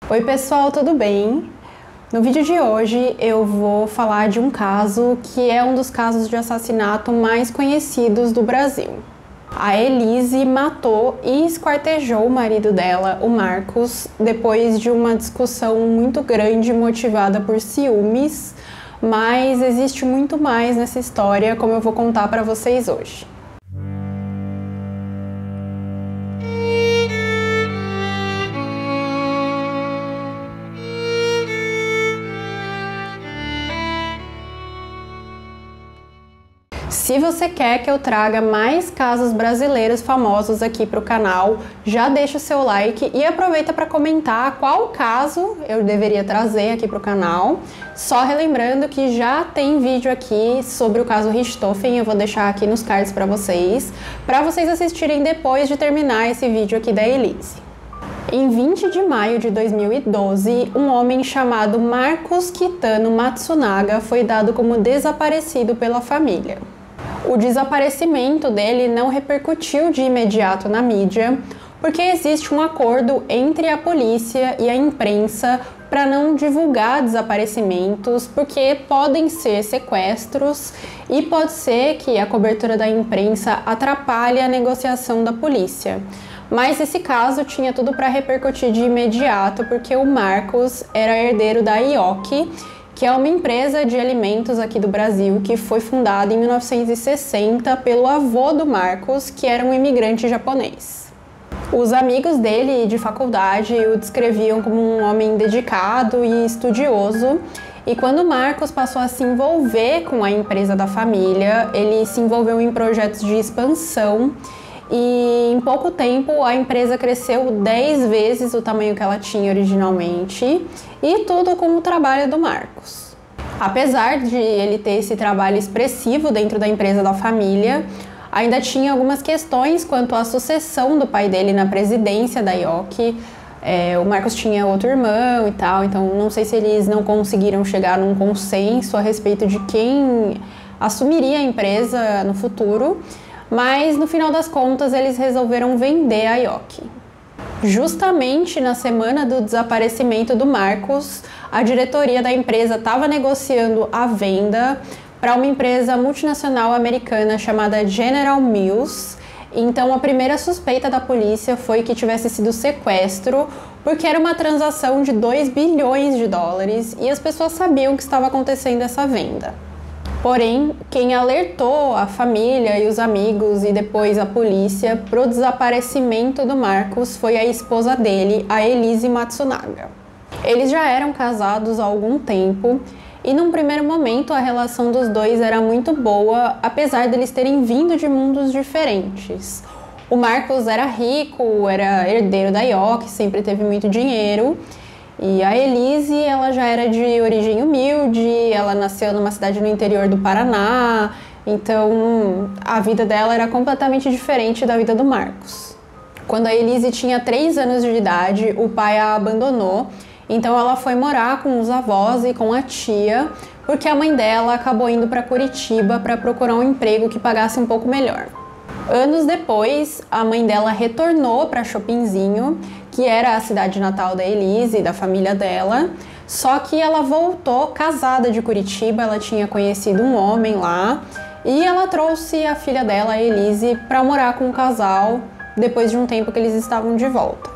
Oi pessoal, tudo bem? No vídeo de hoje eu vou falar de um caso que é um dos casos de assassinato mais conhecidos do Brasil. A Elise matou e esquartejou o marido dela, o Marcos, depois de uma discussão muito grande motivada por ciúmes, mas existe muito mais nessa história, como eu vou contar para vocês hoje. Se você quer que eu traga mais casos brasileiros famosos aqui para o canal, já deixa o seu like e aproveita para comentar qual caso eu deveria trazer aqui para o canal. Só relembrando que já tem vídeo aqui sobre o caso Richthofen, eu vou deixar aqui nos cards para vocês assistirem depois de terminar esse vídeo aqui da Elise. Em 20 de maio de 2012, um homem chamado Marcos Kitano Matsunaga foi dado como desaparecido pela família. O desaparecimento dele não repercutiu de imediato na mídia, porque existe um acordo entre a polícia e a imprensa para não divulgar desaparecimentos, porque podem ser sequestros e pode ser que a cobertura da imprensa atrapalhe a negociação da polícia. Mas esse caso tinha tudo para repercutir de imediato, porque o Marcos era herdeiro da Yoki, que é uma empresa de alimentos aqui do Brasil que foi fundada em 1960 pelo avô do Marcos, que era um imigrante japonês. Os amigos dele de faculdade o descreviam como um homem dedicado e estudioso, e quando o Marcos passou a se envolver com a empresa da família, ele se envolveu em projetos de expansão e em pouco tempo a empresa cresceu 10 vezes o tamanho que ela tinha originalmente, e tudo com o trabalho do Marcos. Apesar de ele ter esse trabalho expressivo dentro da empresa da família, ainda tinha algumas questões quanto à sucessão do pai dele na presidência da Yoki. O Marcos tinha outro irmão e tal, então não sei se eles não conseguiram chegar num consenso a respeito de quem assumiria a empresa no futuro. Mas no final das contas eles resolveram vender a Yoki. Justamente na semana do desaparecimento do Marcos, a diretoria da empresa estava negociando a venda para uma empresa multinacional americana chamada General Mills. Então a primeira suspeita da polícia foi que tivesse sido sequestro, porque era uma transação de 2 bilhões de dólares e as pessoas sabiam que estava acontecendo essa venda. Porém, quem alertou a família e os amigos e depois a polícia para o desaparecimento do Marcos foi a esposa dele, a Elise Matsunaga. Eles já eram casados há algum tempo e num primeiro momento a relação dos dois era muito boa, apesar deles terem vindo de mundos diferentes. O Marcos era rico, era herdeiro da Yoki, sempre teve muito dinheiro. E a Elise, ela já era de origem humilde, ela nasceu numa cidade no interior do Paraná, então a vida dela era completamente diferente da vida do Marcos. Quando a Elise tinha 3 anos de idade, o pai a abandonou, então ela foi morar com os avós e com a tia, porque a mãe dela acabou indo para Curitiba para procurar um emprego que pagasse um pouco melhor. Anos depois, a mãe dela retornou para Chopinzinho, que era a cidade natal da Elise e da família dela, só que ela voltou casada de Curitiba, ela tinha conhecido um homem lá, e ela trouxe a filha dela, a Elise, para morar com o casal, depois de um tempo que eles estavam de volta.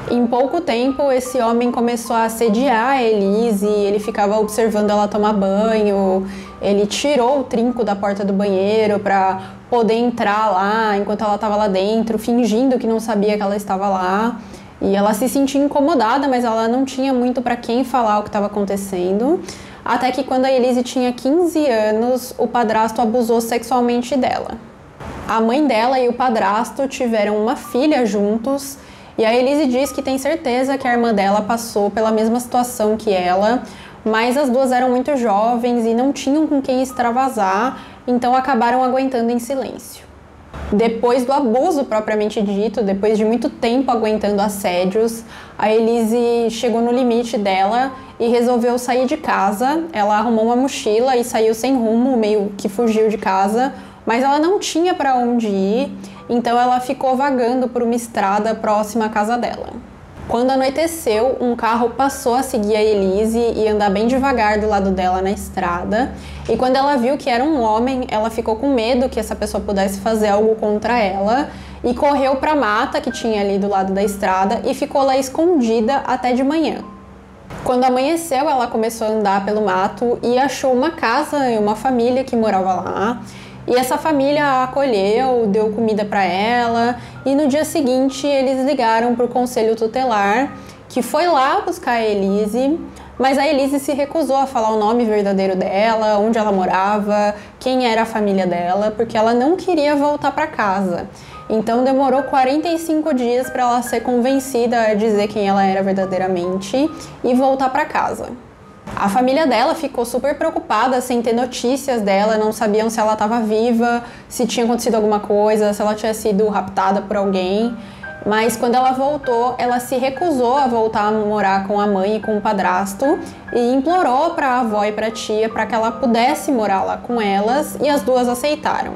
Em pouco tempo, esse homem começou a assediar a Elise, ele ficava observando ela tomar banho, ele tirou o trinco da porta do banheiro para poder entrar lá enquanto ela estava lá dentro, fingindo que não sabia que ela estava lá. E ela se sentia incomodada, mas ela não tinha muito para quem falar o que estava acontecendo. Até que quando a Elise tinha 15 anos, o padrasto abusou sexualmente dela. A mãe dela e o padrasto tiveram uma filha juntos, e a Elise diz que tem certeza que a irmã dela passou pela mesma situação que ela, mas as duas eram muito jovens e não tinham com quem extravasar, então acabaram aguentando em silêncio. Depois do abuso propriamente dito, depois de muito tempo aguentando assédios, a Elise chegou no limite dela e resolveu sair de casa. Ela arrumou uma mochila e saiu sem rumo, meio que fugiu de casa, mas ela não tinha para onde ir, então ela ficou vagando por uma estrada próxima à casa dela. Quando anoiteceu, um carro passou a seguir a Elise e andar bem devagar do lado dela na estrada. E quando ela viu que era um homem, ela ficou com medo que essa pessoa pudesse fazer algo contra ela e correu para a mata que tinha ali do lado da estrada e ficou lá escondida até de manhã. Quando amanheceu, ela começou a andar pelo mato e achou uma casa e uma família que morava lá. E essa família a acolheu, deu comida para ela e no dia seguinte eles ligaram para o conselho tutelar, que foi lá buscar a Elise, mas a Elise se recusou a falar o nome verdadeiro dela, onde ela morava, quem era a família dela, porque ela não queria voltar para casa. Então demorou 45 dias para ela ser convencida a dizer quem ela era verdadeiramente e voltar para casa. A família dela ficou super preocupada sem ter notícias dela, não sabiam se ela estava viva, se tinha acontecido alguma coisa, se ela tinha sido raptada por alguém. Mas quando ela voltou, ela se recusou a voltar a morar com a mãe e com o padrasto e implorou para a avó e para a tia para que ela pudesse morar lá com elas e as duas aceitaram.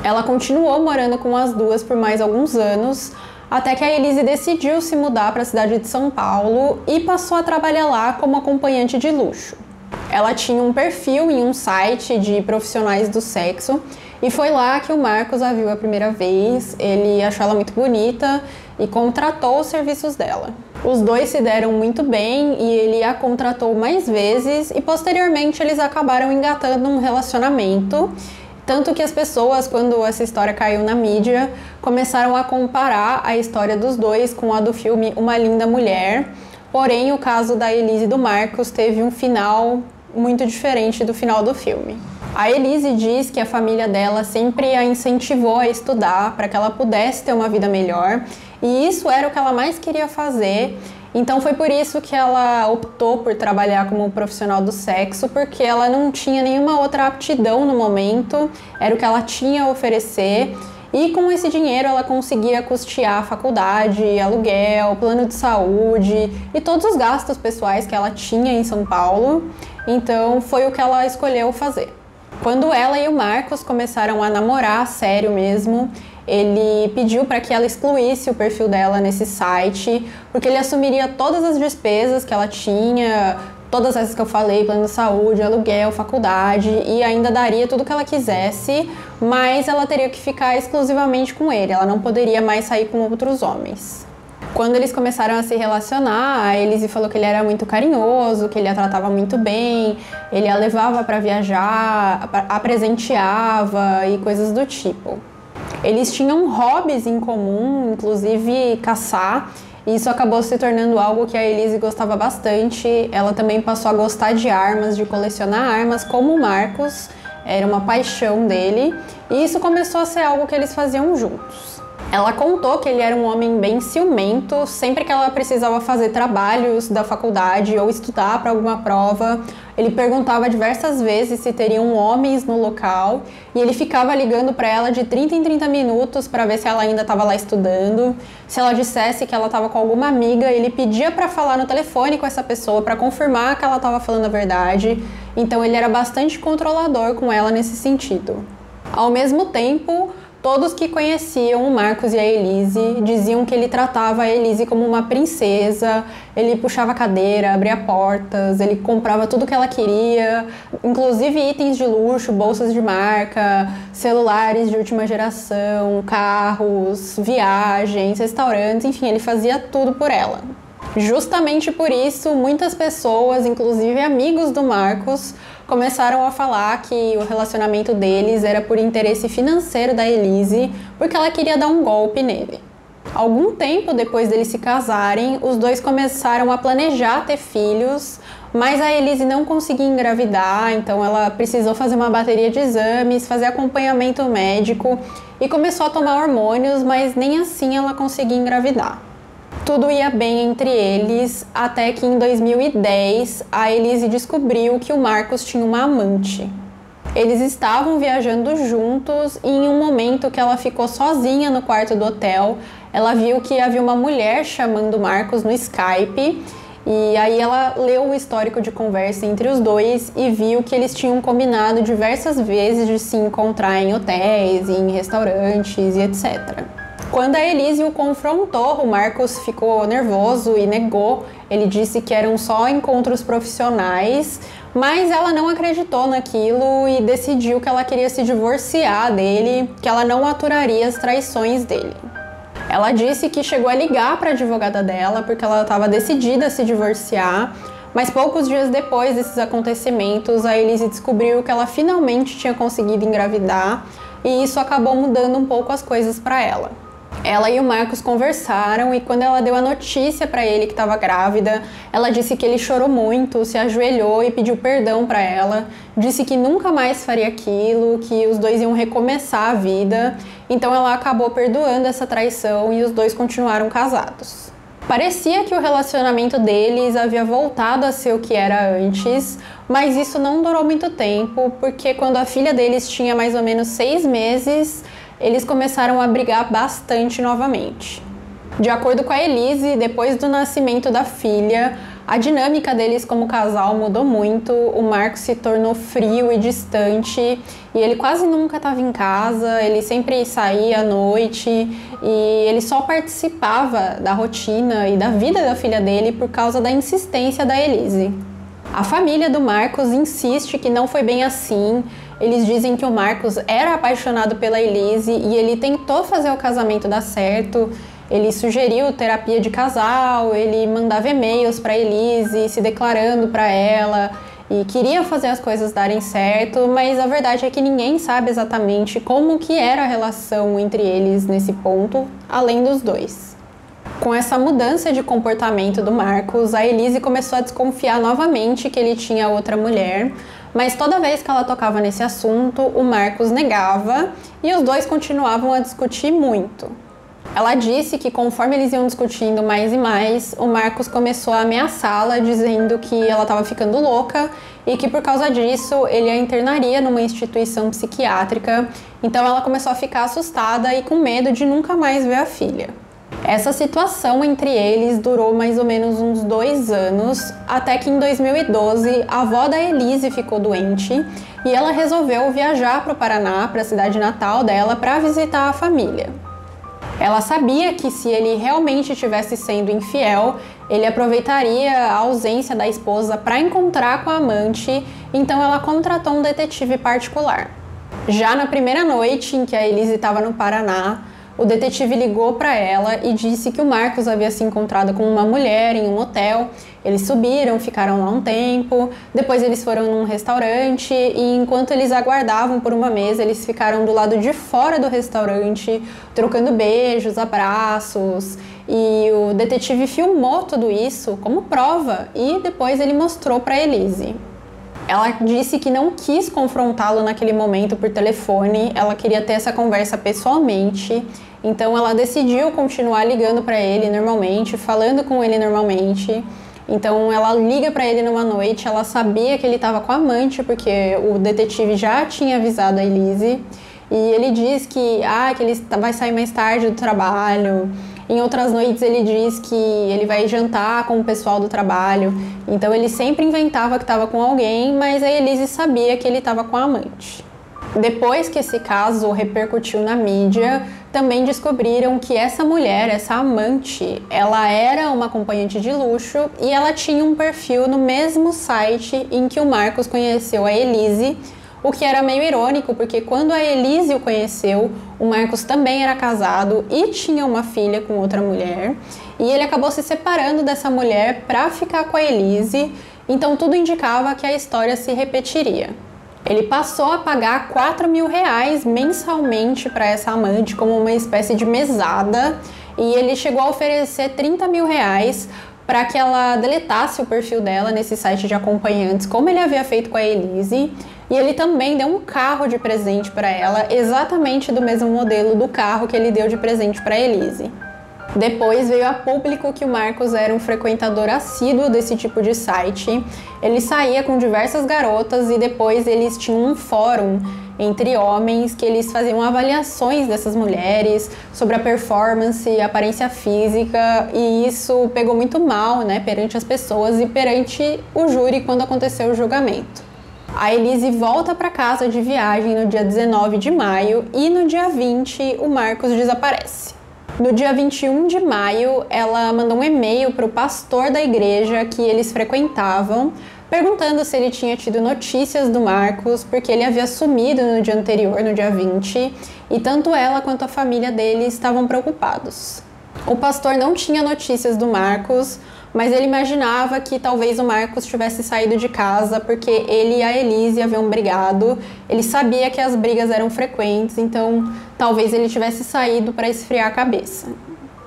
Ela continuou morando com as duas por mais alguns anos, até que a Elise decidiu se mudar para a cidade de São Paulo e passou a trabalhar lá como acompanhante de luxo. Ela tinha um perfil em um site de profissionais do sexo e foi lá que o Marcos a viu a primeira vez. Ele achou ela muito bonita e contratou os serviços dela. Os dois se deram muito bem e ele a contratou mais vezes e posteriormente eles acabaram engatando um relacionamento. Tanto que as pessoas, quando essa história caiu na mídia, começaram a comparar a história dos dois com a do filme Uma Linda Mulher. Porém, o caso da Elise e do Marcos teve um final muito diferente do final do filme. A Elise diz que a família dela sempre a incentivou a estudar para que ela pudesse ter uma vida melhor, e isso era o que ela mais queria fazer. Então foi por isso que ela optou por trabalhar como profissional do sexo, porque ela não tinha nenhuma outra aptidão no momento, era o que ela tinha a oferecer, e com esse dinheiro ela conseguia custear a faculdade, aluguel, plano de saúde e todos os gastos pessoais que ela tinha em São Paulo. Então foi o que ela escolheu fazer. Quando ela e o Marcos começaram a namorar, sério mesmo, ele pediu para que ela excluísse o perfil dela nesse site, porque ele assumiria todas as despesas que ela tinha, todas essas que eu falei, plano de saúde, aluguel, faculdade, e ainda daria tudo que ela quisesse, mas ela teria que ficar exclusivamente com ele, ela não poderia mais sair com outros homens. Quando eles começaram a se relacionar, a Elise falou que ele era muito carinhoso, que ele a tratava muito bem, ele a levava para viajar, a presenteava e coisas do tipo. Eles tinham hobbies em comum, inclusive caçar, e isso acabou se tornando algo que a Elise gostava bastante. Ela também passou a gostar de armas, de colecionar armas, como o Marcos, era uma paixão dele, e isso começou a ser algo que eles faziam juntos. Ela contou que ele era um homem bem ciumento, sempre que ela precisava fazer trabalhos da faculdade ou estudar para alguma prova, ele perguntava diversas vezes se teriam homens no local e ele ficava ligando para ela de 30 em 30 minutos para ver se ela ainda estava lá estudando. Se ela dissesse que ela estava com alguma amiga, ele pedia para falar no telefone com essa pessoa para confirmar que ela estava falando a verdade. Então ele era bastante controlador com ela nesse sentido. Ao mesmo tempo, todos que conheciam o Marcos e a Elise diziam que ele tratava a Elise como uma princesa, ele puxava a cadeira, abria portas, ele comprava tudo que ela queria, inclusive itens de luxo, bolsas de marca, celulares de última geração, carros, viagens, restaurantes, enfim, ele fazia tudo por ela. Justamente por isso, muitas pessoas, inclusive amigos do Marcos, começaram a falar que o relacionamento deles era por interesse financeiro da Elise, porque ela queria dar um golpe nele. Algum tempo depois deles se casarem, os dois começaram a planejar ter filhos, mas a Elise não conseguia engravidar, então ela precisou fazer uma bateria de exames, fazer acompanhamento médico e começou a tomar hormônios, mas nem assim ela conseguia engravidar. Tudo ia bem entre eles, até que em 2010 a Elise descobriu que o Marcos tinha uma amante. Eles estavam viajando juntos e em um momento que ela ficou sozinha no quarto do hotel, ela viu que havia uma mulher chamando o Marcos no Skype e aí ela leu o histórico de conversa entre os dois e viu que eles tinham combinado diversas vezes de se encontrar em hotéis, em restaurantes e etc. Quando a Elise o confrontou, o Marcos ficou nervoso e negou. Ele disse que eram só encontros profissionais, mas ela não acreditou naquilo e decidiu que ela queria se divorciar dele, que ela não aturaria as traições dele. Ela disse que chegou a ligar para a advogada dela porque ela estava decidida a se divorciar, mas poucos dias depois desses acontecimentos, a Elise descobriu que ela finalmente tinha conseguido engravidar e isso acabou mudando um pouco as coisas para ela. Ela e o Marcos conversaram e quando ela deu a notícia para ele que estava grávida, ela disse que ele chorou muito, se ajoelhou e pediu perdão para ela, disse que nunca mais faria aquilo, que os dois iam recomeçar a vida, então ela acabou perdoando essa traição e os dois continuaram casados. Parecia que o relacionamento deles havia voltado a ser o que era antes, mas isso não durou muito tempo, porque quando a filha deles tinha mais ou menos 6 meses, eles começaram a brigar bastante novamente. De acordo com a Elise, depois do nascimento da filha, a dinâmica deles como casal mudou muito, o Marcos se tornou frio e distante e ele quase nunca estava em casa, ele sempre saía à noite e ele só participava da rotina e da vida da filha dele por causa da insistência da Elise. A família do Marcos insiste que não foi bem assim. Eles dizem que o Marcos era apaixonado pela Elise e ele tentou fazer o casamento dar certo. Ele sugeriu terapia de casal, ele mandava e-mails para Elise se declarando para ela e queria fazer as coisas darem certo, mas a verdade é que ninguém sabe exatamente como que era a relação entre eles nesse ponto, além dos dois. Com essa mudança de comportamento do Marcos, a Elise começou a desconfiar novamente que ele tinha outra mulher, mas toda vez que ela tocava nesse assunto, o Marcos negava e os dois continuavam a discutir muito. Ela disse que conforme eles iam discutindo mais e mais, o Marcos começou a ameaçá-la, dizendo que ela estava ficando louca e que por causa disso ele a internaria numa instituição psiquiátrica, então ela começou a ficar assustada e com medo de nunca mais ver a filha. Essa situação entre eles durou mais ou menos uns 2 anos, até que em 2012 a avó da Elise ficou doente e ela resolveu viajar para o Paraná, para a cidade natal dela, para visitar a família. Ela sabia que se ele realmente estivesse sendo infiel, ele aproveitaria a ausência da esposa para encontrar com a amante, então ela contratou um detetive particular. Já na primeira noite em que a Elise estava no Paraná, o detetive ligou para ela e disse que o Marcos havia se encontrado com uma mulher em um hotel. Eles subiram, ficaram lá um tempo, depois eles foram num restaurante e enquanto eles aguardavam por uma mesa, eles ficaram do lado de fora do restaurante, trocando beijos, abraços, e o detetive filmou tudo isso como prova e depois ele mostrou para Elise. Ela disse que não quis confrontá-lo naquele momento por telefone, ela queria ter essa conversa pessoalmente, então ela decidiu continuar ligando para ele normalmente, falando com ele normalmente. Então ela liga para ele numa noite, ela sabia que ele estava com a amante, porque o detetive já tinha avisado a Elise, e ele diz que ele vai sair mais tarde do trabalho. Em outras noites ele diz que ele vai jantar com o pessoal do trabalho, então ele sempre inventava que estava com alguém, mas a Elise sabia que ele estava com a amante. Depois que esse caso repercutiu na mídia, também descobriram que essa mulher, essa amante, ela era uma acompanhante de luxo e ela tinha um perfil no mesmo site em que o Marcos conheceu a Elise, o que era meio irônico, porque quando a Elise o conheceu, o Marcos também era casado e tinha uma filha com outra mulher, e ele acabou se separando dessa mulher para ficar com a Elise, então tudo indicava que a história se repetiria. Ele passou a pagar R$4.000 mensalmente para essa amante como uma espécie de mesada e ele chegou a oferecer R$30.000 para que ela deletasse o perfil dela nesse site de acompanhantes, como ele havia feito com a Elise, e ele também deu um carro de presente para ela, exatamente do mesmo modelo do carro que ele deu de presente para a Elise. Depois veio a público que o Marcos era um frequentador assíduo desse tipo de site. Ele saía com diversas garotas e depois eles tinham um fórum entre homens que eles faziam avaliações dessas mulheres sobre a performance, a aparência física, e isso pegou muito mal, perante as pessoas e perante o júri quando aconteceu o julgamento. A Elise volta para casa de viagem no dia 19 de maio e no dia 20 o Marcos desaparece. No dia 21 de maio, ela mandou um e-mail para o pastor da igreja que eles frequentavam, perguntando se ele tinha tido notícias do Marcos, porque ele havia sumido no dia anterior, no dia 20, e tanto ela quanto a família dele estavam preocupados. O pastor não tinha notícias do Marcos, mas ele imaginava que talvez o Marcos tivesse saído de casa porque ele e a Elise haviam brigado. Ele sabia que as brigas eram frequentes, então talvez ele tivesse saído para esfriar a cabeça.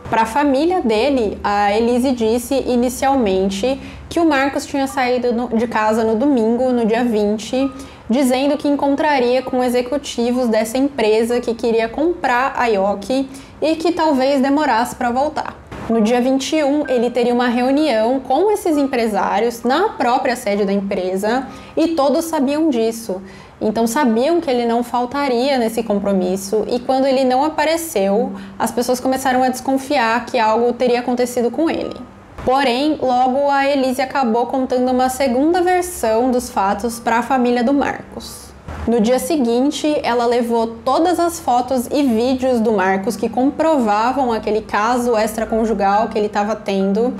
Para a família dele, a Elise disse inicialmente que o Marcos tinha saído de casa no domingo, no dia 20, dizendo que encontraria com executivos dessa empresa que queria comprar a Yoki e que talvez demorasse para voltar. No dia 21, ele teria uma reunião com esses empresários na própria sede da empresa e todos sabiam disso. Então sabiam que ele não faltaria nesse compromisso e quando ele não apareceu, as pessoas começaram a desconfiar que algo teria acontecido com ele. Porém, logo a Elise acabou contando uma segunda versão dos fatos para a família do Marcos. No dia seguinte, ela levou todas as fotos e vídeos do Marcos que comprovavam aquele caso extraconjugal que ele estava tendo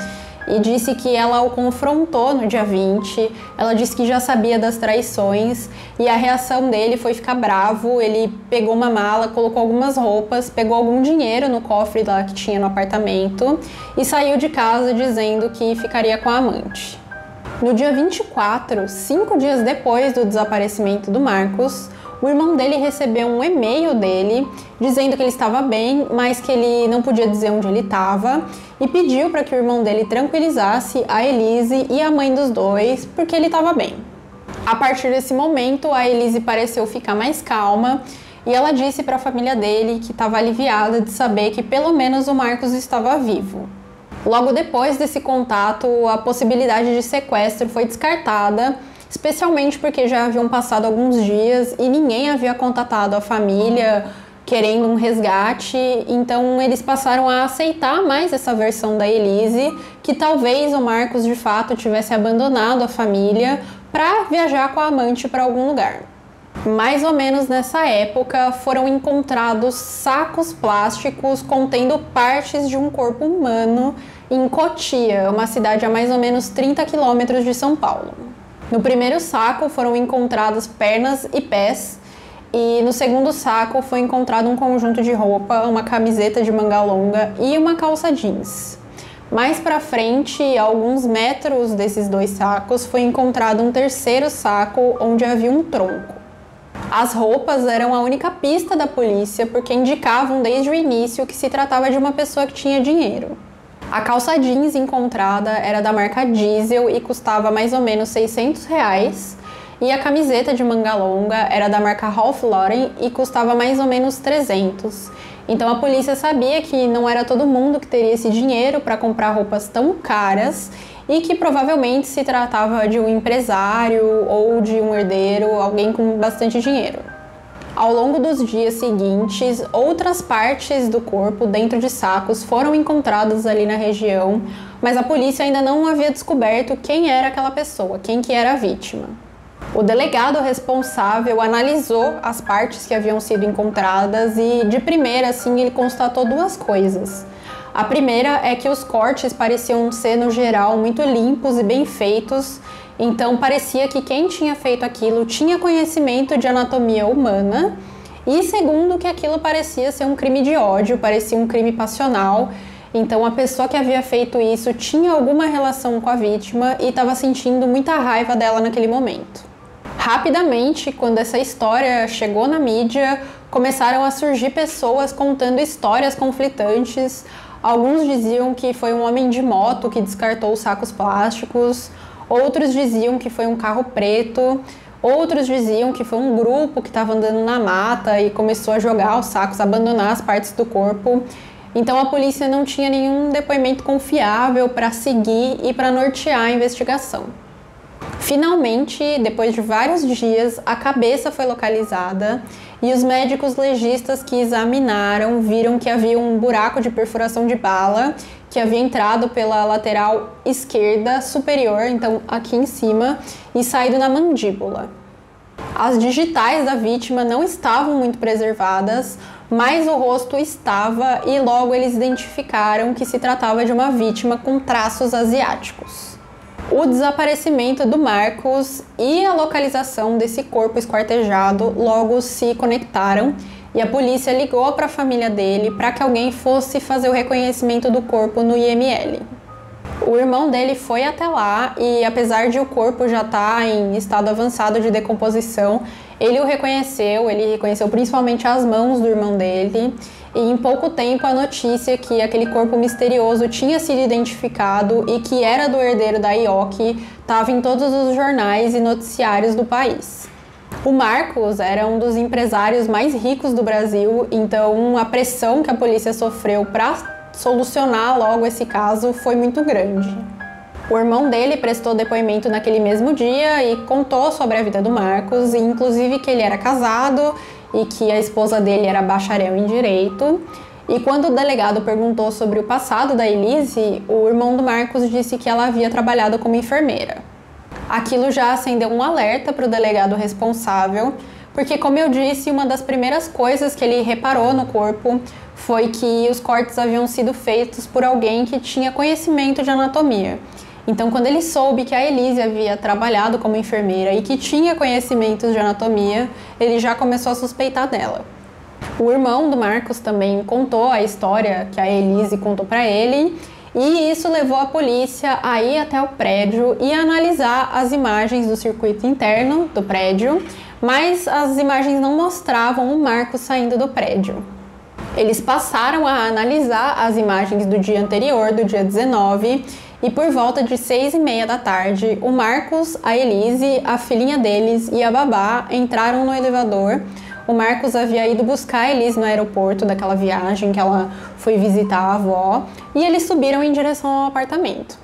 e disse que ela o confrontou no dia 20. Ela disse que já sabia das traições e a reação dele foi ficar bravo. Ele pegou uma mala, colocou algumas roupas, pegou algum dinheiro no cofre lá que tinha no apartamento e saiu de casa dizendo que ficaria com a amante. No dia 24, 5 dias depois do desaparecimento do Marcos, o irmão dele recebeu um e-mail dele dizendo que ele estava bem, mas que ele não podia dizer onde ele estava e pediu para que o irmão dele tranquilizasse a Elise e a mãe dos dois, porque ele estava bem. A partir desse momento, a Elise pareceu ficar mais calma e ela disse para a família dele que estava aliviada de saber que pelo menos o Marcos estava vivo. Logo depois desse contato, a possibilidade de sequestro foi descartada, especialmente porque já haviam passado alguns dias e ninguém havia contatado a família querendo um resgate, então eles passaram a aceitar mais essa versão da Elise, que talvez o Marcos de fato tivesse abandonado a família para viajar com a amante para algum lugar. Mais ou menos nessa época, foram encontrados sacos plásticos contendo partes de um corpo humano em Cotia, uma cidade a mais ou menos 30 quilômetros de São Paulo. No primeiro saco foram encontradas pernas e pés, e no segundo saco foi encontrado um conjunto de roupa, uma camiseta de manga longa e uma calça jeans. Mais para frente, a alguns metros desses dois sacos, foi encontrado um terceiro saco onde havia um tronco. As roupas eram a única pista da polícia porque indicavam desde o início que se tratava de uma pessoa que tinha dinheiro. A calça jeans encontrada era da marca Diesel e custava mais ou menos R$600, e a camiseta de manga longa era da marca Ralph Lauren e custava mais ou menos 300. Então a polícia sabia que não era todo mundo que teria esse dinheiro para comprar roupas tão caras e que provavelmente se tratava de um empresário ou de um herdeiro, alguém com bastante dinheiro. Ao longo dos dias seguintes, outras partes do corpo dentro de sacos foram encontradas ali na região, mas a polícia ainda não havia descoberto quem era aquela pessoa, quem que era a vítima. O delegado responsável analisou as partes que haviam sido encontradas e, de primeira, assim, ele constatou duas coisas. A primeira é que os cortes pareciam ser, no geral, muito limpos e bem feitos, então parecia que quem tinha feito aquilo tinha conhecimento de anatomia humana. E segundo, que aquilo parecia ser um crime de ódio, parecia um crime passional, então a pessoa que havia feito isso tinha alguma relação com a vítima e estava sentindo muita raiva dela naquele momento. Rapidamente, quando essa história chegou na mídia, começaram a surgir pessoas contando histórias conflitantes. Alguns diziam que foi um homem de moto que descartou os sacos plásticos, outros diziam que foi um carro preto, outros diziam que foi um grupo que estava andando na mata e começou a jogar os sacos, abandonar as partes do corpo. Então a polícia não tinha nenhum depoimento confiável para seguir e para nortear a investigação. Finalmente, depois de vários dias, a cabeça foi localizada e os médicos legistas que examinaram viram que havia um buraco de perfuração de bala que havia entrado pela lateral esquerda superior, então aqui em cima, e saído na mandíbula. As digitais da vítima não estavam muito preservadas, mas o rosto estava e logo eles identificaram que se tratava de uma vítima com traços asiáticos. O desaparecimento do Marcos e a localização desse corpo esquartejado logo se conectaram e a polícia ligou para a família dele para que alguém fosse fazer o reconhecimento do corpo no IML. O irmão dele foi até lá e, apesar de o corpo já estar em estado avançado de decomposição, ele reconheceu principalmente as mãos do irmão dele, e em pouco tempo a notícia que aquele corpo misterioso tinha sido identificado e que era do herdeiro da IOC estava em todos os jornais e noticiários do país. O Marcos era um dos empresários mais ricos do Brasil, então a pressão que a polícia sofreu para solucionar logo esse caso foi muito grande. O irmão dele prestou depoimento naquele mesmo dia e contou sobre a vida do Marcos, inclusive que ele era casado e que a esposa dele era bacharel em direito. E quando o delegado perguntou sobre o passado da Elise, o irmão do Marcos disse que ela havia trabalhado como enfermeira. Aquilo já acendeu um alerta para o delegado responsável, porque, como eu disse, uma das primeiras coisas que ele reparou no corpo foi que os cortes haviam sido feitos por alguém que tinha conhecimento de anatomia. Então, quando ele soube que a Elise havia trabalhado como enfermeira e que tinha conhecimentos de anatomia, ele já começou a suspeitar dela. O irmão do Marcos também contou a história que a Elise contou para ele, e isso levou a polícia a ir até o prédio e analisar as imagens do circuito interno do prédio, mas as imagens não mostravam o Marcos saindo do prédio. Eles passaram a analisar as imagens do dia anterior, do dia 19, e por volta de 6h30 da tarde, o Marcos, a Elise, a filhinha deles e a babá entraram no elevador. O Marcos havia ido buscar a Elise no aeroporto daquela viagem que ela foi visitar a avó, e eles subiram em direção ao apartamento.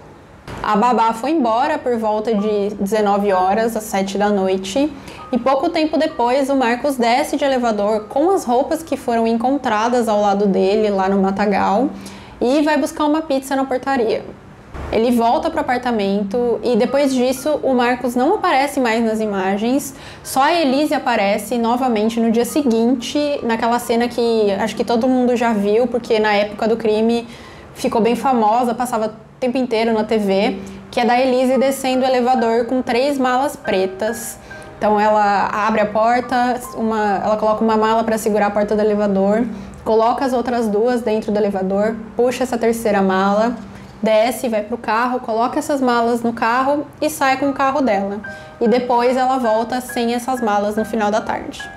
A babá foi embora por volta de 19 horas, às 7 da noite, e pouco tempo depois o Marcos desce de elevador com as roupas que foram encontradas ao lado dele lá no matagal e vai buscar uma pizza na portaria. Ele volta para o apartamento e depois disso o Marcos não aparece mais nas imagens, só a Elise aparece novamente no dia seguinte, naquela cena que acho que todo mundo já viu, porque na época do crime ficou bem famosa, passava o tempo inteiro na TV, que é da Elise descendo o elevador com 3 malas pretas. Então ela abre a porta, ela coloca uma mala para segurar a porta do elevador, coloca as outras 2 dentro do elevador, puxa essa terceira mala, desce, vai pro carro, coloca essas malas no carro e sai com o carro dela. E depois ela volta sem essas malas no final da tarde.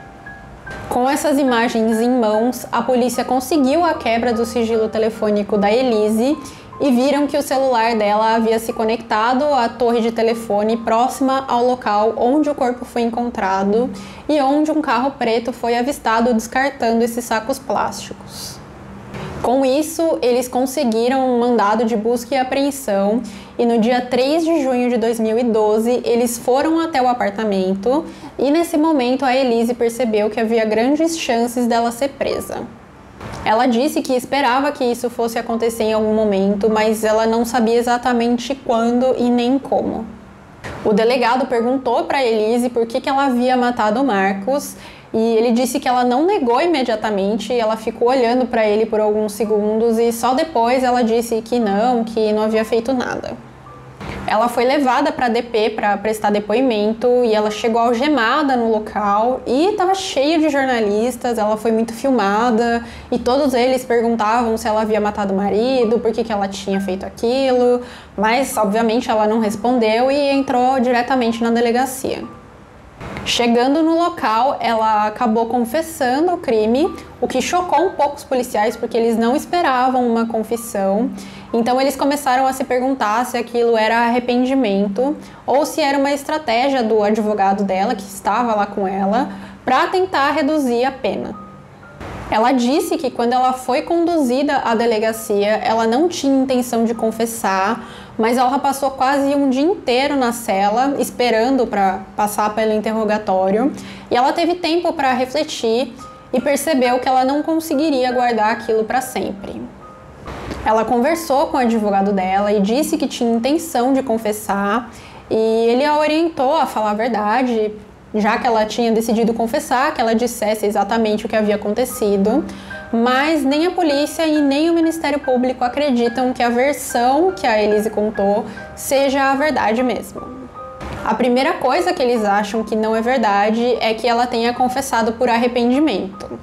Com essas imagens em mãos, a polícia conseguiu a quebra do sigilo telefônico da Elise e viram que o celular dela havia se conectado à torre de telefone próxima ao local onde o corpo foi encontrado e onde um carro preto foi avistado descartando esses sacos plásticos. Com isso, eles conseguiram um mandado de busca e apreensão e no dia 3 de junho de 2012, eles foram até o apartamento e nesse momento a Elise percebeu que havia grandes chances dela ser presa. Ela disse que esperava que isso fosse acontecer em algum momento, mas ela não sabia exatamente quando e nem como. O delegado perguntou para Elise por que ela havia matado o Marcos e ele disse que ela não negou imediatamente, ela ficou olhando para ele por alguns segundos e só depois ela disse que não havia feito nada. Ela foi levada para a DP para prestar depoimento e ela chegou algemada no local e estava cheio de jornalistas, ela foi muito filmada e todos eles perguntavam se ela havia matado o marido, por que ela tinha feito aquilo, mas obviamente ela não respondeu e entrou diretamente na delegacia. Chegando no local, ela acabou confessando o crime, o que chocou um pouco os policiais porque eles não esperavam uma confissão. Então eles começaram a se perguntar se aquilo era arrependimento ou se era uma estratégia do advogado dela, que estava lá com ela, para tentar reduzir a pena. Ela disse que quando ela foi conduzida à delegacia, ela não tinha intenção de confessar, mas ela passou quase um dia inteiro na cela, esperando para passar pelo interrogatório, e ela teve tempo para refletir e percebeu que ela não conseguiria guardar aquilo para sempre. Ela conversou com o advogado dela e disse que tinha intenção de confessar, e ele a orientou a falar a verdade, já que ela tinha decidido confessar, que ela dissesse exatamente o que havia acontecido, mas nem a polícia e nem o Ministério Público acreditam que a versão que a Elise contou seja a verdade mesmo. A primeira coisa que eles acham que não é verdade é que ela tenha confessado por arrependimento.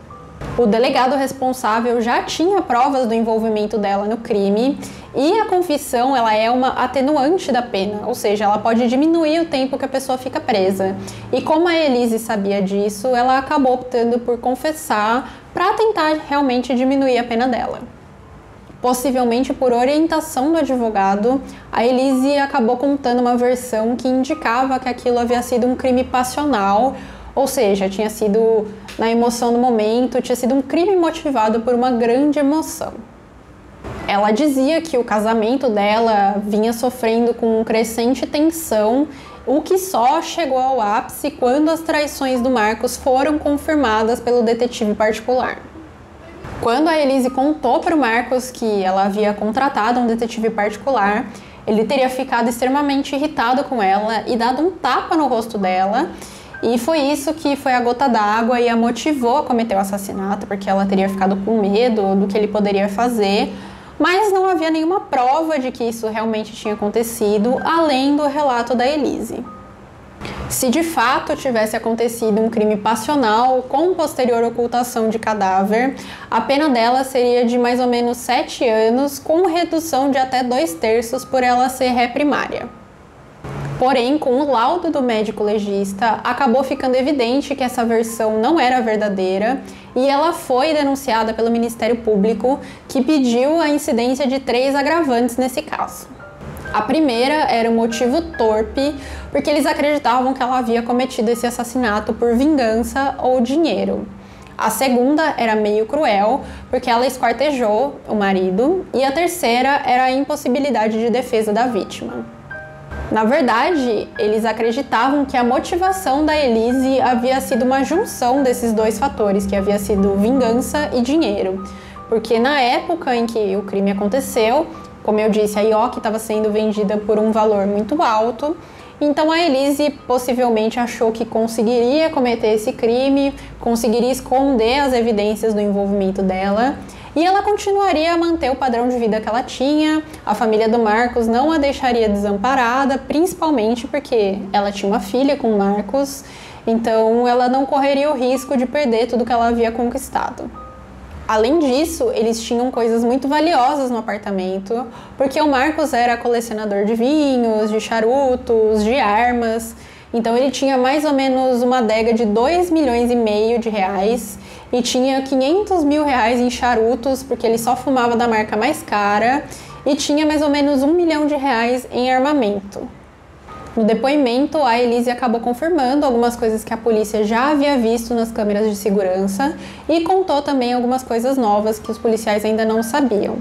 O delegado responsável já tinha provas do envolvimento dela no crime e a confissão ela é uma atenuante da pena, ou seja, ela pode diminuir o tempo que a pessoa fica presa. E como a Elise sabia disso, ela acabou optando por confessar para tentar realmente diminuir a pena dela. Possivelmente por orientação do advogado, a Elise acabou contando uma versão que indicava que aquilo havia sido um crime passional, ou seja, tinha sido na emoção do momento, tinha sido um crime motivado por uma grande emoção. Ela dizia que o casamento dela vinha sofrendo com crescente tensão, o que só chegou ao ápice quando as traições do Marcos foram confirmadas pelo detetive particular. Quando a Elise contou para o Marcos que ela havia contratado um detetive particular, ele teria ficado extremamente irritado com ela e dado um tapa no rosto dela. E foi isso que foi a gota d'água e a motivou a cometer o assassinato, porque ela teria ficado com medo do que ele poderia fazer, mas não havia nenhuma prova de que isso realmente tinha acontecido, além do relato da Elise. Se de fato tivesse acontecido um crime passional com posterior ocultação de cadáver, a pena dela seria de mais ou menos 7 anos, com redução de até 2/3 por ela ser ré primária. Porém, com o laudo do médico legista, acabou ficando evidente que essa versão não era verdadeira e ela foi denunciada pelo Ministério Público, que pediu a incidência de 3 agravantes nesse caso. A primeira era um motivo torpe, porque eles acreditavam que ela havia cometido esse assassinato por vingança ou dinheiro. A segunda era meio cruel, porque ela esquartejou o marido. E a terceira era a impossibilidade de defesa da vítima. Na verdade, eles acreditavam que a motivação da Elise havia sido uma junção desses 2 fatores, que havia sido vingança e dinheiro. Porque na época em que o crime aconteceu, como eu disse, a Yoki estava sendo vendida por um valor muito alto, então a Elise possivelmente achou que conseguiria cometer esse crime, conseguiria esconder as evidências do envolvimento dela, e ela continuaria a manter o padrão de vida que ela tinha. A família do Marcos não a deixaria desamparada, principalmente porque ela tinha uma filha com o Marcos, então ela não correria o risco de perder tudo que ela havia conquistado. Além disso, eles tinham coisas muito valiosas no apartamento, porque o Marcos era colecionador de vinhos, de charutos, de armas. Então ele tinha mais ou menos uma adega de 2,5 milhões de reais e tinha 500 mil reais em charutos, porque ele só fumava da marca mais cara, e tinha mais ou menos 1 milhão de reais em armamento. No depoimento, a Elise acabou confirmando algumas coisas que a polícia já havia visto nas câmeras de segurança e contou também algumas coisas novas que os policiais ainda não sabiam.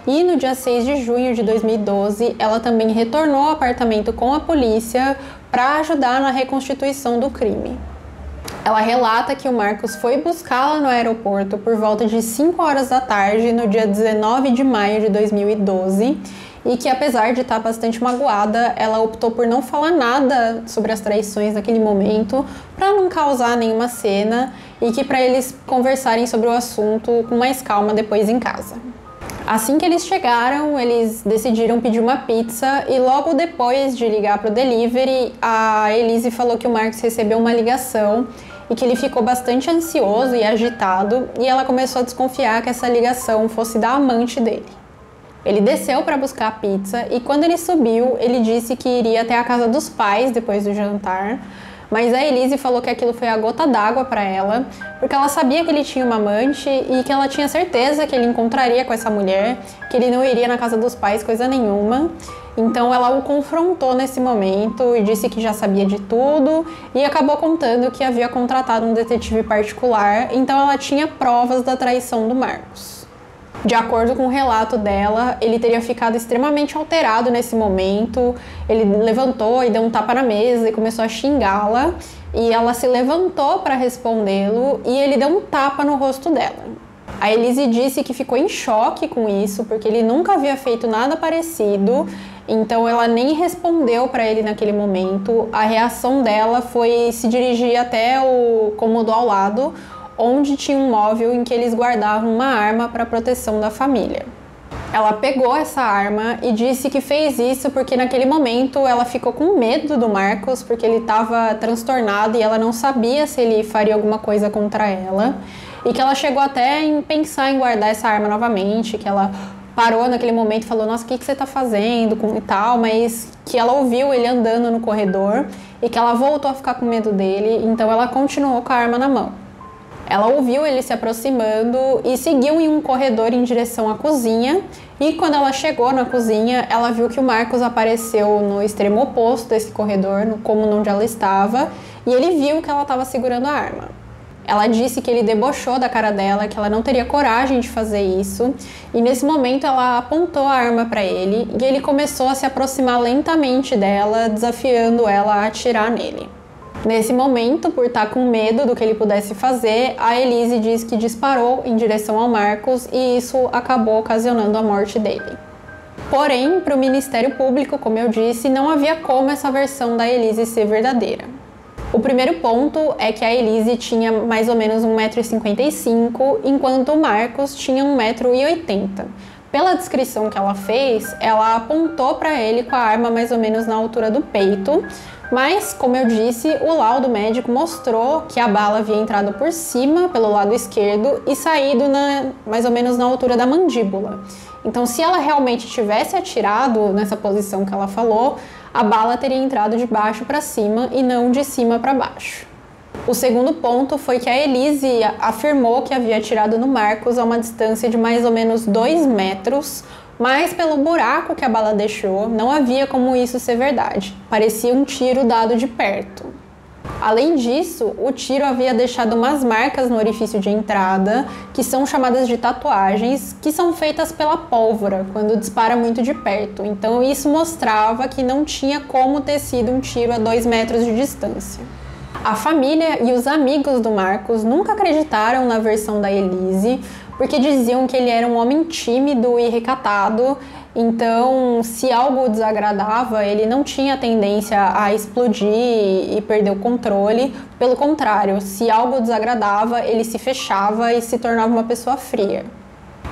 E no dia 6 de junho de 2012, ela também retornou ao apartamento com a polícia para ajudar na reconstituição do crime. Ela relata que o Marcos foi buscá-la no aeroporto por volta de 5 horas da tarde, no dia 19 de maio de 2012, e que apesar de estar bastante magoada, ela optou por não falar nada sobre as traições naquele momento, para não causar nenhuma cena, e que para eles conversarem sobre o assunto com mais calma depois em casa. Assim que eles chegaram, eles decidiram pedir uma pizza e logo depois de ligar para o delivery, a Elise falou que o Marcos recebeu uma ligação e que ele ficou bastante ansioso e agitado, e ela começou a desconfiar que essa ligação fosse da amante dele. Ele desceu para buscar a pizza e quando ele subiu, ele disse que iria até a casa dos pais depois do jantar, mas a Elise falou que aquilo foi a gota d'água para ela, porque ela sabia que ele tinha uma amante e que ela tinha certeza que ele encontraria com essa mulher, que ele não iria na casa dos pais coisa nenhuma. Então ela o confrontou nesse momento e disse que já sabia de tudo e acabou contando que havia contratado um detetive particular, então ela tinha provas da traição do Marcos. De acordo com o relato dela, ele teria ficado extremamente alterado nesse momento. Ele levantou e deu um tapa na mesa e começou a xingá-la. E ela se levantou para respondê-lo e ele deu um tapa no rosto dela. A Elise disse que ficou em choque com isso, porque ele nunca havia feito nada parecido então ela nem respondeu para ele naquele momento. A reação dela foi se dirigir até o cômodo ao lado, onde tinha um móvel em que eles guardavam uma arma para proteção da família. Ela pegou essa arma e disse que fez isso porque naquele momento ela ficou com medo do Marcos, porque ele estava transtornado e ela não sabia se ele faria alguma coisa contra ela, e que ela chegou até em pensar em guardar essa arma novamente, que ela parou naquele momento e falou, nossa, o que você tá fazendo e tal, mas que ela ouviu ele andando no corredor e que ela voltou a ficar com medo dele, então ela continuou com a arma na mão. Ela ouviu ele se aproximando e seguiu em um corredor em direção à cozinha, e quando ela chegou na cozinha, ela viu que o Marcos apareceu no extremo oposto desse corredor, no cômodo onde ela estava, e ele viu que ela estava segurando a arma. Ela disse que ele debochou da cara dela, que ela não teria coragem de fazer isso, e nesse momento ela apontou a arma para ele e ele começou a se aproximar lentamente dela, desafiando ela a atirar nele. Nesse momento, por estar com medo do que ele pudesse fazer, a Elise diz que disparou em direção ao Marcos e isso acabou ocasionando a morte dele. Porém, para o Ministério Público, como eu disse, não havia como essa versão da Elise ser verdadeira. O primeiro ponto é que a Elise tinha mais ou menos 1,55 m, enquanto o Marcos tinha 1,80 m. Pela descrição que ela fez, ela apontou para ele com a arma mais ou menos na altura do peito, mas, como eu disse, o laudo médico mostrou que a bala havia entrado por cima, pelo lado esquerdo, e saído mais ou menos na altura da mandíbula. Então, se ela realmente tivesse atirado nessa posição que ela falou, a bala teria entrado de baixo para cima e não de cima para baixo. O segundo ponto foi que a Elise afirmou que havia atirado no Marcos a uma distância de mais ou menos 2 metros, mas pelo buraco que a bala deixou, não havia como isso ser verdade. Parecia um tiro dado de perto. Além disso, o tiro havia deixado umas marcas no orifício de entrada, que são chamadas de tatuagens, que são feitas pela pólvora, quando dispara muito de perto. Então isso mostrava que não tinha como ter sido um tiro a 2 metros de distância. A família e os amigos do Marcos nunca acreditaram na versão da Elise, porque diziam que ele era um homem tímido e recatado, então se algo o desagradava, ele não tinha tendência a explodir e perder o controle. Pelo contrário, se algo o desagradava, ele se fechava e se tornava uma pessoa fria.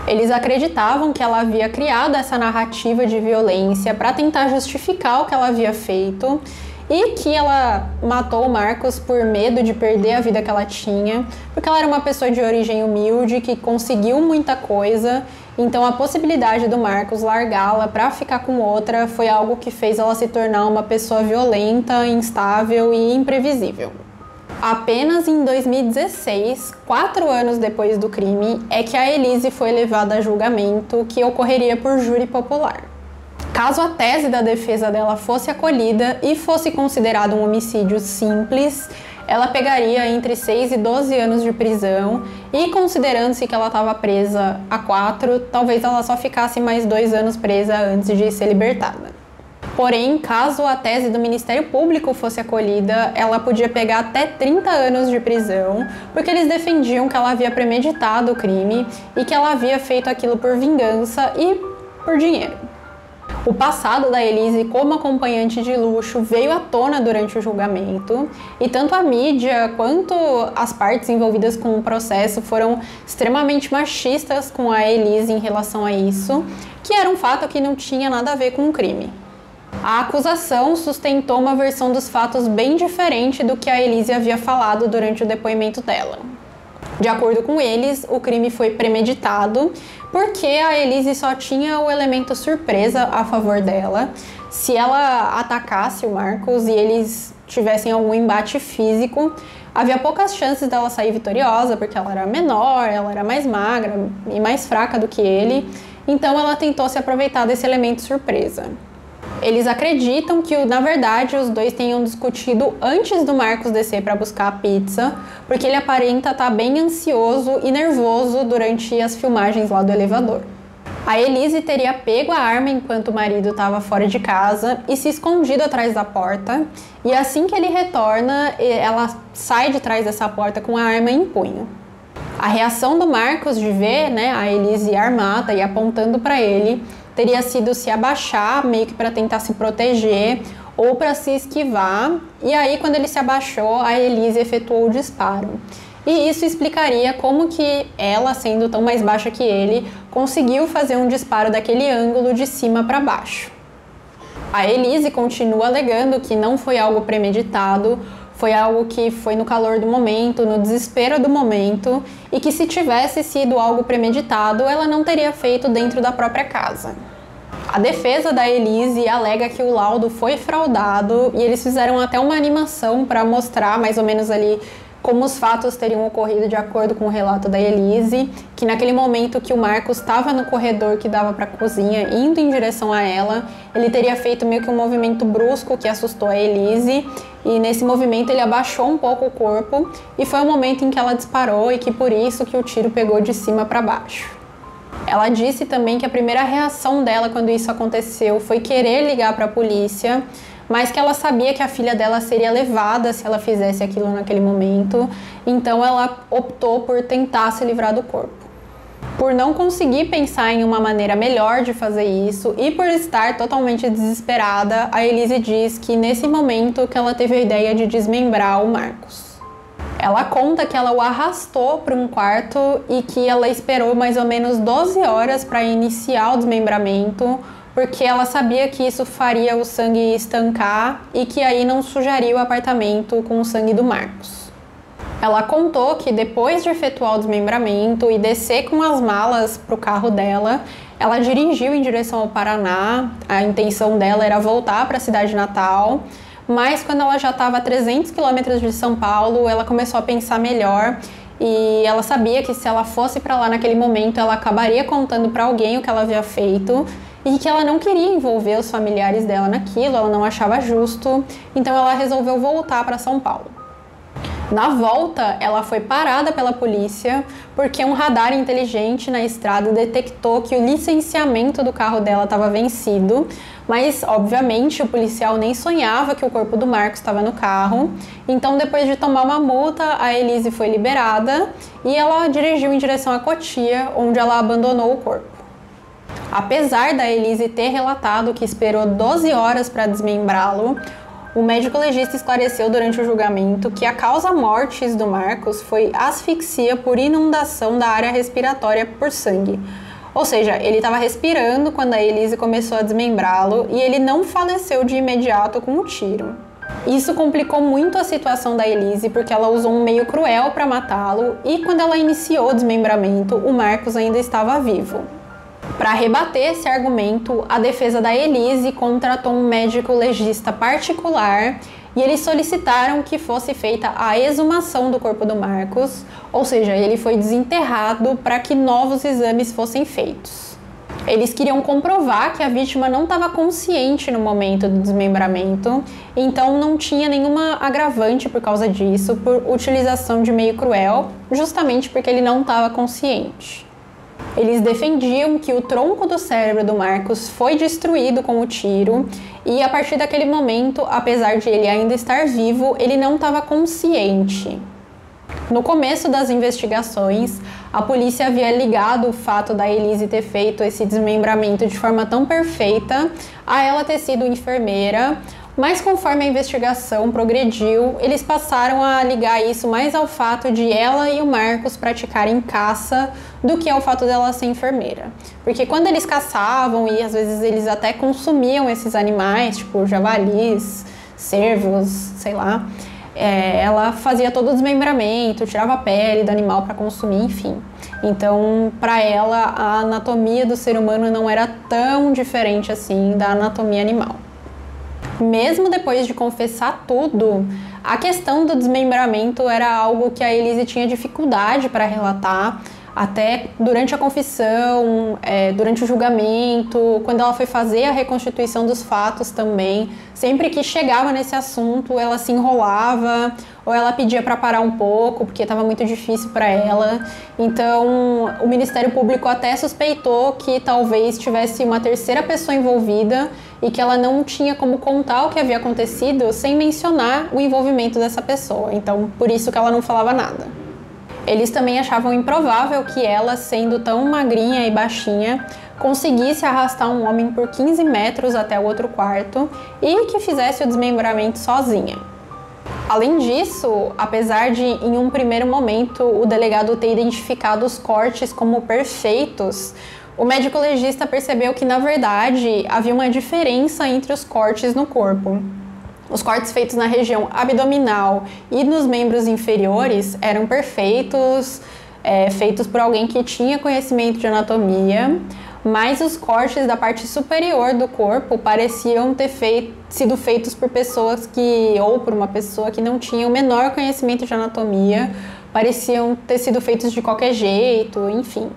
Eles acreditavam que ela havia criado essa narrativa de violência para tentar justificar o que ela havia feito, e que ela matou o Marcos por medo de perder a vida que ela tinha, porque ela era uma pessoa de origem humilde, que conseguiu muita coisa, então a possibilidade do Marcos largá-la para ficar com outra foi algo que fez ela se tornar uma pessoa violenta, instável e imprevisível. Apenas em 2016, 4 anos depois do crime, é que a Elise foi levada a julgamento, que ocorreria por júri popular. Caso a tese da defesa dela fosse acolhida e fosse considerado um homicídio simples, ela pegaria entre 6 e 12 anos de prisão, e considerando-se que ela estava presa há 4, talvez ela só ficasse mais 2 anos presa antes de ser libertada. Porém, caso a tese do Ministério Público fosse acolhida, ela podia pegar até 30 anos de prisão, porque eles defendiam que ela havia premeditado o crime e que ela havia feito aquilo por vingança e por dinheiro. O passado da Elise como acompanhante de luxo veio à tona durante o julgamento, e tanto a mídia quanto as partes envolvidas com o processo foram extremamente machistas com a Elise em relação a isso, que era um fato que não tinha nada a ver com o crime. A acusação sustentou uma versão dos fatos bem diferente do que a Elise havia falado durante o depoimento dela. De acordo com eles, o crime foi premeditado porque a Elise só tinha o elemento surpresa a favor dela. Se ela atacasse o Marcos e eles tivessem algum embate físico, havia poucas chances dela sair vitoriosa, porque ela era menor, ela era mais magra e mais fraca do que ele, então ela tentou se aproveitar desse elemento surpresa. Eles acreditam que, na verdade, os dois tenham discutido antes do Marcos descer para buscar a pizza, porque ele aparenta estar bem ansioso e nervoso durante as filmagens lá do elevador. A Elise teria pego a arma enquanto o marido estava fora de casa e se escondido atrás da porta, e assim que ele retorna, ela sai de trás dessa porta com a arma em punho. A reação do Marcos de ver, a Elise armada e apontando para ele teria sido se abaixar, meio que para tentar se proteger ou para se esquivar. E aí, quando ele se abaixou, a Elise efetuou o disparo. E isso explicaria como que ela, sendo tão mais baixa que ele, conseguiu fazer um disparo daquele ângulo de cima para baixo. A Elise continua alegando que não foi algo premeditado, foi algo que foi no calor do momento, no desespero do momento, e que se tivesse sido algo premeditado, ela não teria feito dentro da própria casa. A defesa da Elise alega que o laudo foi fraudado e eles fizeram até uma animação para mostrar mais ou menos ali como os fatos teriam ocorrido de acordo com o relato da Elise, que naquele momento que o Marcos estava no corredor que dava para a cozinha, indo em direção a ela, ele teria feito meio que um movimento brusco que assustou a Elise, e nesse movimento ele abaixou um pouco o corpo, e foi o momento em que ela disparou e que por isso que o tiro pegou de cima para baixo. Ela disse também que a primeira reação dela quando isso aconteceu foi querer ligar para a polícia, mas que ela sabia que a filha dela seria levada se ela fizesse aquilo naquele momento, então ela optou por tentar se livrar do corpo. Por não conseguir pensar em uma maneira melhor de fazer isso e por estar totalmente desesperada, a Elise diz que nesse momento que ela teve a ideia de desmembrar o Marcos. Ela conta que ela o arrastou para um quarto e que ela esperou mais ou menos 12 horas para iniciar o desmembramento, porque ela sabia que isso faria o sangue estancar e que aí não sujaria o apartamento com o sangue do Marcos. Ela contou que depois de efetuar o desmembramento e descer com as malas para o carro dela, ela dirigiu em direção ao Paraná. A intenção dela era voltar para a cidade natal, mas quando ela já estava a 300 quilômetros de São Paulo, ela começou a pensar melhor e ela sabia que se ela fosse para lá naquele momento, ela acabaria contando para alguém o que ela havia feito e que ela não queria envolver os familiares dela naquilo, ela não achava justo, então ela resolveu voltar para São Paulo. Na volta, ela foi parada pela polícia porque um radar inteligente na estrada detectou que o licenciamento do carro dela estava vencido, mas obviamente o policial nem sonhava que o corpo do Marcos estava no carro. Então, depois de tomar uma multa, a Elise foi liberada e ela dirigiu em direção a Cotia, onde ela abandonou o corpo. Apesar da Elise ter relatado que esperou 12 horas para desmembrá-lo, o médico legista esclareceu durante o julgamento que a causa mortis do Marcos foi asfixia por inundação da área respiratória por sangue. Ou seja, ele estava respirando quando a Elise começou a desmembrá-lo e ele não faleceu de imediato com o tiro. Isso complicou muito a situação da Elise porque ela usou um meio cruel para matá-lo e quando ela iniciou o desmembramento, o Marcos ainda estava vivo. Para rebater esse argumento, a defesa da Elise contratou um médico legista particular e eles solicitaram que fosse feita a exumação do corpo do Marcos, ou seja, ele foi desenterrado para que novos exames fossem feitos. Eles queriam comprovar que a vítima não estava consciente no momento do desmembramento, então não tinha nenhuma agravante por causa disso, por utilização de meio cruel, justamente porque ele não estava consciente. Eles defendiam que o tronco do cérebro do Marcos foi destruído com o tiro e a partir daquele momento, apesar de ele ainda estar vivo, ele não estava consciente. No começo das investigações, a polícia havia ligado o fato da Elise ter feito esse desmembramento de forma tão perfeita a ela ter sido enfermeira, mas conforme a investigação progrediu, eles passaram a ligar isso mais ao fato de ela e o Marcos praticarem caça do que ao fato dela ser enfermeira. Porque quando eles caçavam e às vezes eles até consumiam esses animais, tipo javalis, cervos, sei lá, ela fazia todo o desmembramento, tirava a pele do animal para consumir, enfim. Então, para ela, a anatomia do ser humano não era tão diferente assim da anatomia animal. Mesmo depois de confessar tudo, a questão do desmembramento era algo que a Elise tinha dificuldade para relatar, até durante a confissão, durante o julgamento, quando ela foi fazer a reconstituição dos fatos também. Sempre que chegava nesse assunto, ela se enrolava ou ela pedia para parar um pouco, porque estava muito difícil para ela. Então, o Ministério Público até suspeitou que talvez tivesse uma terceira pessoa envolvida e que ela não tinha como contar o que havia acontecido sem mencionar o envolvimento dessa pessoa. Então, por isso que ela não falava nada. Eles também achavam improvável que ela, sendo tão magrinha e baixinha, conseguisse arrastar um homem por 15 metros até o outro quarto e que fizesse o desmembramento sozinha. Além disso, apesar de, em um primeiro momento, o delegado ter identificado os cortes como perfeitos, o médico legista percebeu que, na verdade, havia uma diferença entre os cortes no corpo. Os cortes feitos na região abdominal e nos membros inferiores eram perfeitos, feitos por alguém que tinha conhecimento de anatomia, mas os cortes da parte superior do corpo pareciam ter sido feitos por pessoas ou por uma pessoa que não tinha o menor conhecimento de anatomia, pareciam ter sido feitos de qualquer jeito, enfim.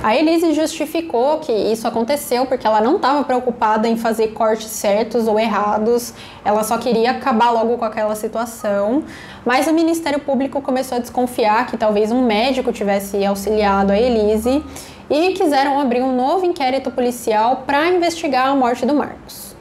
A Elise justificou que isso aconteceu porque ela não estava preocupada em fazer cortes certos ou errados, ela só queria acabar logo com aquela situação, mas o Ministério Público começou a desconfiar que talvez um médico tivesse auxiliado a Elise e quiseram abrir um novo inquérito policial para investigar a morte do Marcos.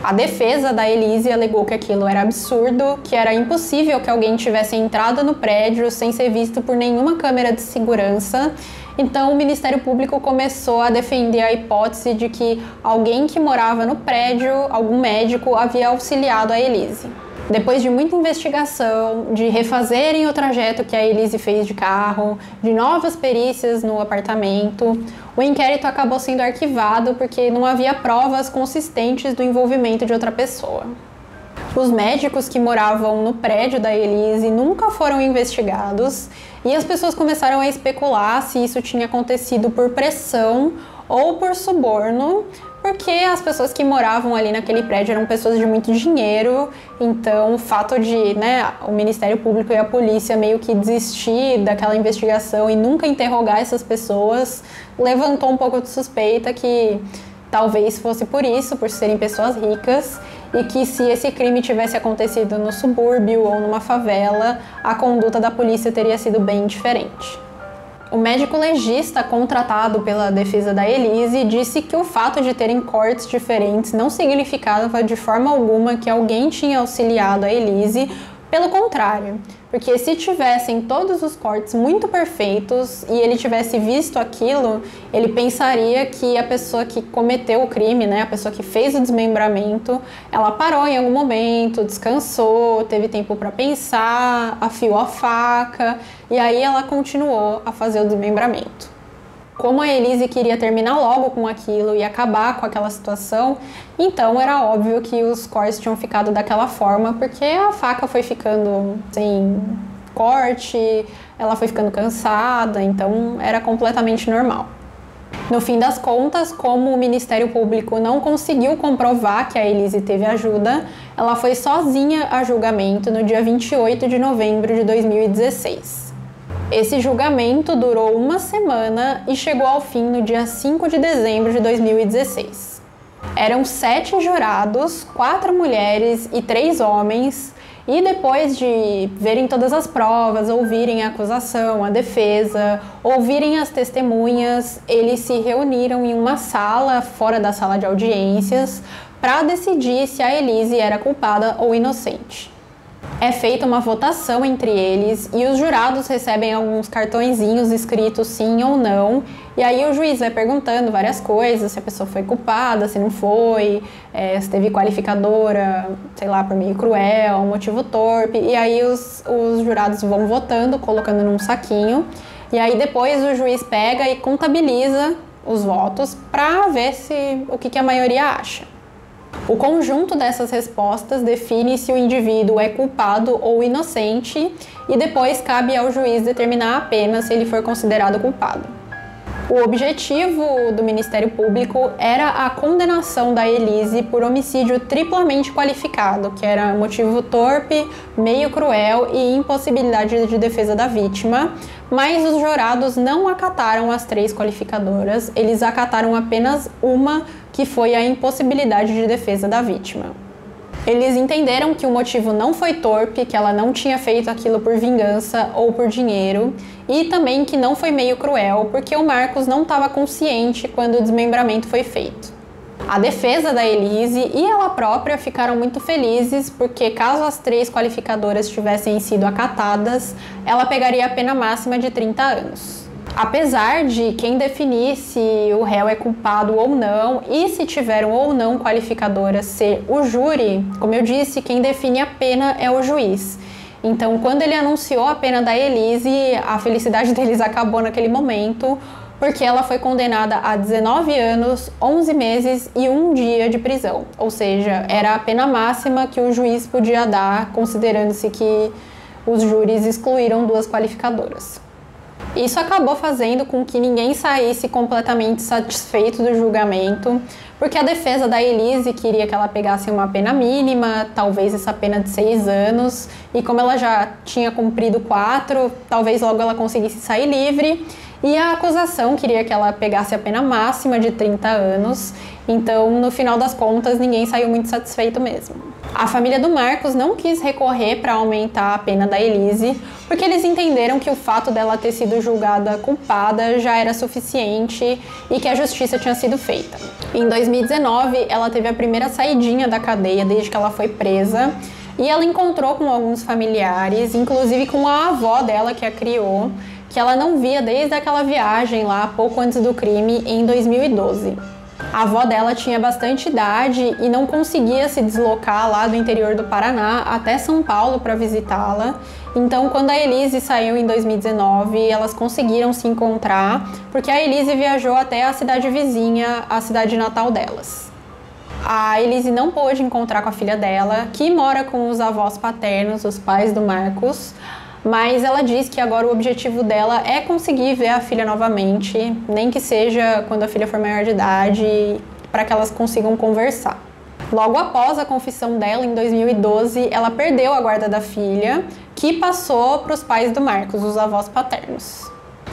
A defesa da Elise alegou que aquilo era absurdo, que era impossível que alguém tivesse entrado no prédio sem ser visto por nenhuma câmera de segurança. Então, o Ministério Público começou a defender a hipótese de que alguém que morava no prédio, algum médico, havia auxiliado a Elise. Depois de muita investigação, de refazerem o trajeto que a Elise fez de carro, de novas perícias no apartamento, o inquérito acabou sendo arquivado porque não havia provas consistentes do envolvimento de outra pessoa. Os médicos que moravam no prédio da Elise nunca foram investigados e as pessoas começaram a especular se isso tinha acontecido por pressão ou por suborno, porque as pessoas que moravam ali naquele prédio eram pessoas de muito dinheiro, então o fato de o Ministério Público e a polícia meio que desistir daquela investigação e nunca interrogar essas pessoas levantou um pouco de suspeita que talvez fosse por isso, por serem pessoas ricas, e que se esse crime tivesse acontecido no subúrbio ou numa favela, a conduta da polícia teria sido bem diferente. O médico legista contratado pela defesa da Elise disse que o fato de terem cortes diferentes não significava de forma alguma que alguém tinha auxiliado a Elise, pelo contrário, porque se tivessem todos os cortes muito perfeitos e ele tivesse visto aquilo, ele pensaria que a pessoa que cometeu o crime, a pessoa que fez o desmembramento, ela parou em algum momento, descansou, teve tempo para pensar, afiou a faca e aí ela continuou a fazer o desmembramento. Como a Elise queria terminar logo com aquilo e acabar com aquela situação, então era óbvio que os cortes tinham ficado daquela forma, porque a faca foi ficando sem corte, ela foi ficando cansada, então era completamente normal. No fim das contas, como o Ministério Público não conseguiu comprovar que a Elise teve ajuda, ela foi sozinha a julgamento no dia 28 de novembro de 2016. Esse julgamento durou uma semana e chegou ao fim no dia 5 de dezembro de 2016. Eram 7 jurados, 4 mulheres e 3 homens, e depois de verem todas as provas, ouvirem a acusação, a defesa, ouvirem as testemunhas, eles se reuniram em uma sala, fora da sala de audiências, para decidir se a Elise era culpada ou inocente. É feita uma votação entre eles e os jurados recebem alguns cartõezinhos escritos sim ou não, e aí o juiz vai perguntando várias coisas, se a pessoa foi culpada, se não foi, se teve qualificadora, sei lá, por meio cruel, motivo torpe, e aí os jurados vão votando, colocando num saquinho, e aí depois o juiz pega e contabiliza os votos para ver o que a maioria acha. O conjunto dessas respostas define se o indivíduo é culpado ou inocente e depois cabe ao juiz determinar a pena se ele for considerado culpado. O objetivo do Ministério Público era a condenação da Elise por homicídio triplamente qualificado, que era motivo torpe, meio cruel e impossibilidade de defesa da vítima, mas os jurados não acataram as 3 qualificadoras, eles acataram apenas uma, que foi a impossibilidade de defesa da vítima. Eles entenderam que o motivo não foi torpe, que ela não tinha feito aquilo por vingança ou por dinheiro, e também que não foi meio cruel, porque o Marcos não estava consciente quando o desmembramento foi feito. A defesa da Elise e ela própria ficaram muito felizes, porque caso as 3 qualificadoras tivessem sido acatadas, ela pegaria a pena máxima de 30 anos. Apesar de quem definir se o réu é culpado ou não e se tiveram ou não qualificadoras ser o júri, como eu disse, quem define a pena é o juiz. Então, quando ele anunciou a pena da Elise, a felicidade deles acabou naquele momento, porque ela foi condenada a 19 anos, 11 meses e 1 dia de prisão. Ou seja, era a pena máxima que o juiz podia dar, considerando-se que os júris excluíram 2 qualificadoras. Isso acabou fazendo com que ninguém saísse completamente satisfeito do julgamento, porque a defesa da Elise queria que ela pegasse uma pena mínima, talvez essa pena de 6 anos, e como ela já tinha cumprido 4, talvez logo ela conseguisse sair livre, e a acusação queria que ela pegasse a pena máxima de 30 anos, então no final das contas ninguém saiu muito satisfeito mesmo. A família do Marcos não quis recorrer para aumentar a pena da Elise, porque eles entenderam que o fato dela ter sido julgada culpada já era suficiente e que a justiça tinha sido feita. Em 2019, ela teve a primeira saidinha da cadeia desde que ela foi presa, e ela encontrou com alguns familiares, inclusive com a avó dela que a criou, que ela não via desde aquela viagem lá pouco antes do crime, em 2012. A avó dela tinha bastante idade e não conseguia se deslocar lá do interior do Paraná até São Paulo para visitá-la. Então, quando a Elise saiu em 2019, elas conseguiram se encontrar, porque a Elise viajou até a cidade vizinha, a cidade natal delas. A Elise não pôde encontrar com a filha dela, que mora com os avós paternos, os pais do Marcos, mas ela diz que agora o objetivo dela é conseguir ver a filha novamente, nem que seja quando a filha for maior de idade, para que elas consigam conversar. Logo após a confissão dela, em 2012, ela perdeu a guarda da filha, que passou para os pais do Marcos, os avós paternos.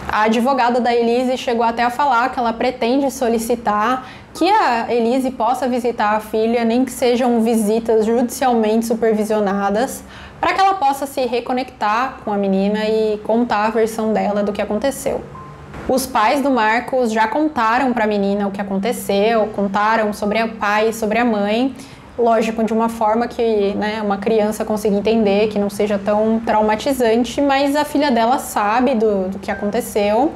A advogada da Elise chegou até a falar que ela pretende solicitar que a Elise possa visitar a filha, nem que sejam visitas judicialmente supervisionadas, para que ela possa se reconectar com a menina e contar a versão dela do que aconteceu. Os pais do Marcos já contaram para a menina o que aconteceu, contaram sobre o pai e sobre a mãe, lógico, de uma forma que, né, uma criança consiga entender, que não seja tão traumatizante, mas a filha dela sabe do que aconteceu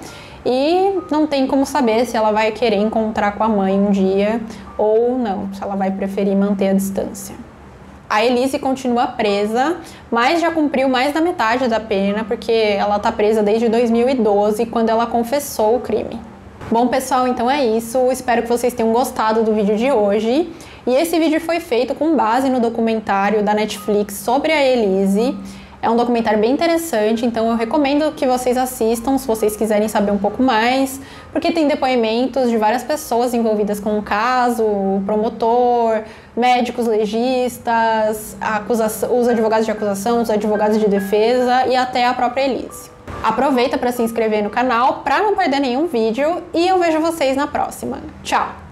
e não tem como saber se ela vai querer encontrar com a mãe um dia ou não, se ela vai preferir manter a distância. A Elise continua presa, mas já cumpriu mais da metade da pena, porque ela está presa desde 2012, quando ela confessou o crime. Bom, pessoal, então é isso. Espero que vocês tenham gostado do vídeo de hoje. E esse vídeo foi feito com base no documentário da Netflix sobre a Elise. É um documentário bem interessante, então eu recomendo que vocês assistam se vocês quiserem saber um pouco mais, porque tem depoimentos de várias pessoas envolvidas com o caso, o promotor, médicos legistas, os advogados de acusação, os advogados de defesa e até a própria Elise. Aproveita para se inscrever no canal para não perder nenhum vídeo e eu vejo vocês na próxima. Tchau!